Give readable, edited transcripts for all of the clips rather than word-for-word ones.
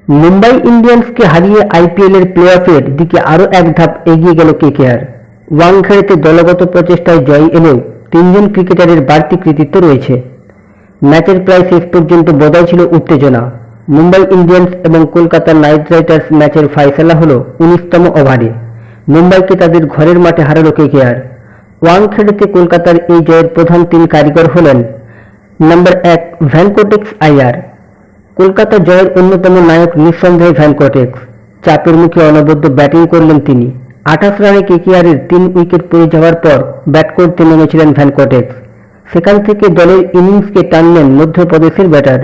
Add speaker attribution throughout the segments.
Speaker 1: মুম্বাই ইন্ডিয়ান্সকে হারিয়ে আইপিএলের প্লে-অফের দিকে আরও এক ধাপ এগিয়ে গেল কেকেআর। ওয়াংখেড়েতে দলগত প্রচেষ্টায় জয় এলেও তিনজন ক্রিকেটারের বাড়তি কৃতিত্ব রয়েছে। ম্যাচের প্রায় শেষ পর্যন্ত বজায় ছিল উত্তেজনা। মুম্বাই ইন্ডিয়ান্স এবং কলকাতা নাইট রাইডার্স ম্যাচের ফাইসালা হল 19তম ওভারে। মুম্বাইকে তাদের ঘরের মাঠে হারালো কেকেআর। ওয়াংখেড়েতে কলকাতার এই জয়ের প্রধান তিন কারিগর হলেন: নম্বর 1 ভ্যানকোটেক্স আইয়ার। কলকাতা জয়ের অন্যতম নায়ক নিঃসন্দেহে ভ্যানকোটেক্স। চাপের মুখে অনবদ্য ব্যাটিং করলেন তিনি। 28 রানে কেকেআরের 3 উইকেট পড়ে যাওয়ার পর ব্যাট করতে নেমেছিলেন ভ্যানকোটেক্স। সেখান থেকে দলের ইনিংসকে টানলেন মধ্যপ্রদেশের ব্যাটার।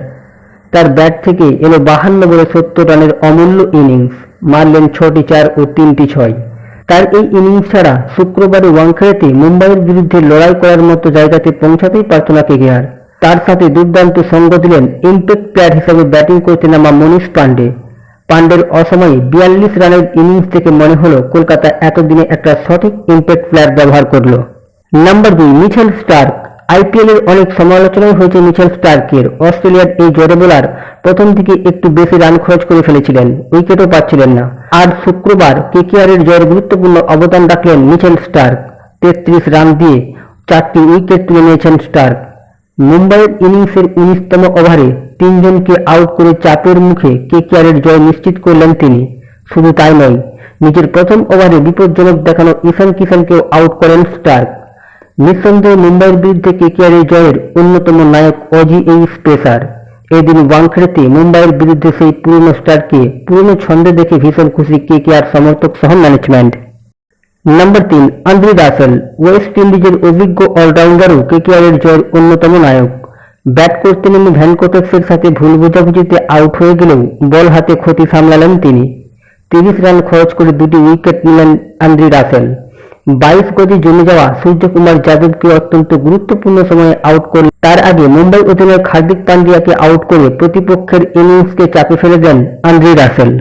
Speaker 1: তার ব্যাট থেকে এলো 52 বলে 70 রানের অমূল্য ইনিংস। মারলেন 6টি 4 ও 3টি 6। তার এই ইনিংস ছাড়া শুক্রবারে ওয়াংখেড়েতে মুম্বাইয়ের বিরুদ্ধে লড়াই করার মতো জায়গাতে পৌঁছাতেই পারত না কেকেআর। তার সাথে দুর্দান্ত সঙ্গ দিলেন ইম্প্যাক্ট প্লেয়ার হিসেবে ব্যাটিং করতে নামা মনীষ পান্ডে। পান্ডের অসময়ে 42 রানের ইনিংস থেকে মনে হলো কলকাতা এতদিনে একটা সঠিক ইম্প্যাক্ট প্লেয়ার ব্যবহার করলো। Number 2 Mitchell Starc. আইপিএলের অনেক সমালোচনাই হয়েছে মিচেল স্টার্কের। অস্ট্রেলিয়ার এই জোড়া বোলার প্রথম দিকে একটু বেশি রান খরচ করে ফেলেছিলেন, উইকেটও পাচ্ছিলেন না। আর শুক্রবার কেকেআরের জয়ের গুরুত্বপূর্ণ অবদান রাখলেন মিচেল স্টার্ক। 33 রান দিয়ে 4টি উইকেট তুলে নিয়েছেন স্টার্ক। মুম্বাইয়ের ইনিংসের 19তম ওভারে 3 জনকে আউট করে চাপের মুখে কেকেআরের জয় নিশ্চিত করলেন তিনি। শুধু তাই নয়, নিজের প্রথম ওভারে বিপজ্জনক দেখানো ঈশান কিষানকেও আউট করেন স্টার্ক। নিঃসন্দেহে মুম্বাইয়ের বিরুদ্ধে কেকেআরের জয়ের অন্যতম নায়ক অজি এই পেসার। এদিন ওয়াংখেড়েতে মুম্বাইয়ের বিরুদ্ধে সেই পুরনো স্টারকে পুরনো ছন্দে দেখে ভীষণ খুশি কেকেআর সমর্থক সহ management. Number 3 Andre Russell. West ইন্ডিজের অভিজ্ঞ অলরাউন্ডারও কেকেআরের জয়ের অন্যতম নায়ক। ব্যাট করতে নেমে ভ্যানকোটেক্সের সাথে ভুল বোঝাবুঝিতে আউট হয়ে গেলেও বল হাতে ক্ষতি সামলালেন তিনি। 30 রান খরচ করে 2টি উইকেট নিলেন আন্দ্রে রাসেল। 22 গজে জমে যাওয়া সূর্যকুমার যাদবকে অত্যন্ত গুরুত্বপূর্ণ সময়ে আউট করলেন। তার আগে মুম্বাই অধিনায়ক হার্দিক পান্ডিয়াকে আউট করে প্রতিপক্ষের ইনিংসকে চাপে ফেলে দেন আন্দ্রে রাসেল।